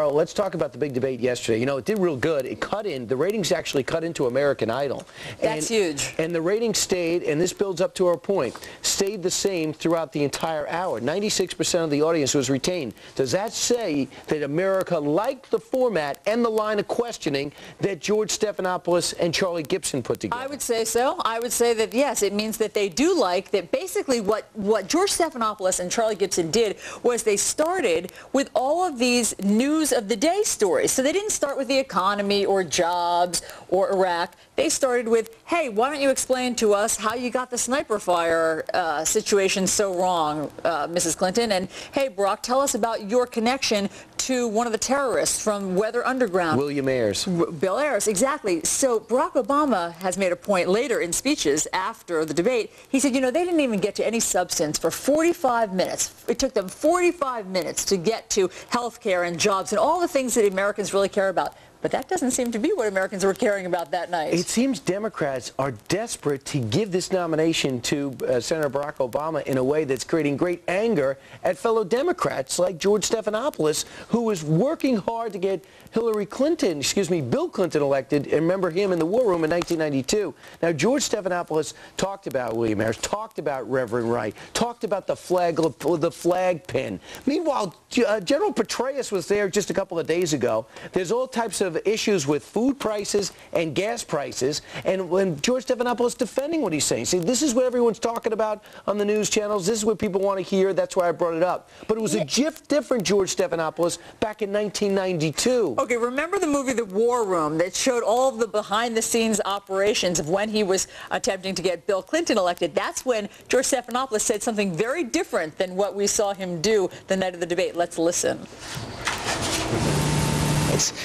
Let's talk about the big debate yesterday. You know, it did real good. It cut in. The ratings actually cut into American Idol. That's huge. And the ratings stayed, and this builds up to our point, stayed the same throughout the entire hour. 96% of the audience was retained. Does that say that America liked the format and the line of questioning that George Stephanopoulos and Charlie Gibson put together? I would say so. I would say that, yes, it means that they do like that. Basically, what George Stephanopoulos and Charlie Gibson did was they started with all of these news of the day stories. So they didn't start with the economy or jobs or Iraq. They started with, hey, why don't you explain to us how you got the sniper fire situation so wrong, Mrs. Clinton? And, hey, Barack, tell us about your connection to one of the terrorists from Weather Underground. William Ayers. Bill Ayers, exactly. So Barack Obama has made a point later in speeches after the debate. He said, you know, they didn't even get to any substance for 45 minutes. It took them 45 minutes to get to health care and jobs and all the things that Americans really care about. But that doesn't seem to be what Americans were caring about that night. It seems Democrats are desperate to give this nomination to Senator Barack Obama in a way that's creating great anger at fellow Democrats like George Stephanopoulos, who was working hard to get Bill Clinton elected, and remember him in the War Room in 1992. Now, George Stephanopoulos talked about William Ayers, talked about Reverend Wright, talked about the flag pin. Meanwhile, General Petraeus was there just a couple of days ago. There's all types of issues with food prices and gas prices, and when George Stephanopoulos defending what he's saying, see, this is what everyone's talking about on the news channels. This is what people want to hear. That's why I brought it up. But it was a different George Stephanopoulos back in 1992. Okay, remember the movie The War Room that showed all of the behind-the-scenes operations of when he was attempting to get Bill Clinton elected? That's when George Stephanopoulos said something very different than what we saw him do the night of the debate. Let's listen.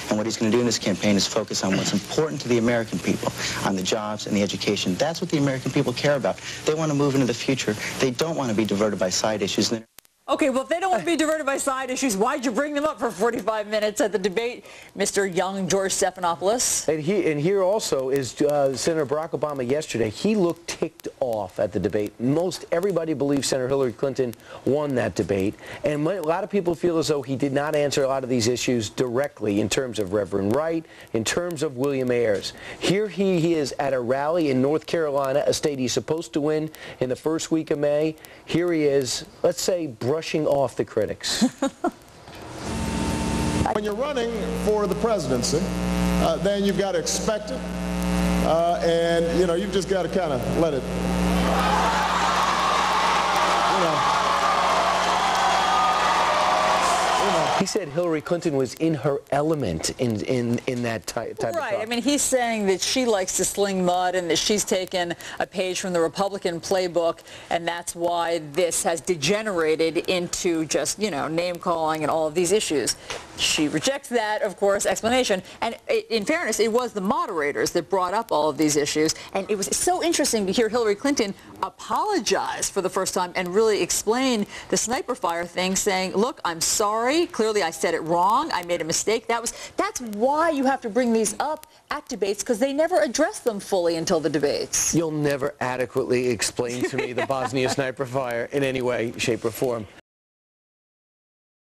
And what he's going to do in this campaign is focus on what's important to the American people, on the jobs and the education. That's what the American people care about. They want to move into the future. They don't want to be diverted by side issues. Okay, well, if they don't want to be diverted by side issues, why'd you bring them up for 45 minutes at the debate, Mr. Young George Stephanopoulos? And here also is Senator Barack Obama yesterday. He looked ticked off at the debate. Most everybody believes Senator Hillary Clinton won that debate. And a lot of people feel as though he did not answer a lot of these issues directly in terms of Reverend Wright, in terms of William Ayers. Here he is at a rally in North Carolina, a state he's supposed to win in the first week of May. Here he is, let's say, brushing off the critics. When you're running for the presidency, then you've got to expect it, and you know, you've just got to kind of let it, He said Hillary Clinton was in her element in that type of talk. Right. I mean, he's saying that she likes to sling mud and that she's taken a page from the Republican playbook, and that's why this has degenerated into just, you know, name-calling and all of these issues. She rejects that, of course, explanation. And in fairness, it was the moderators that brought up all of these issues. And it was so interesting to hear Hillary Clinton apologize for the first time and really explain the sniper fire thing, saying, look, I'm sorry. Clearly, I said it wrong. I made a mistake. That's why you have to bring these up at debates, because they never address them fully until the debates. You'll never adequately explain to me the Bosnia sniper fire in any way, shape, or form.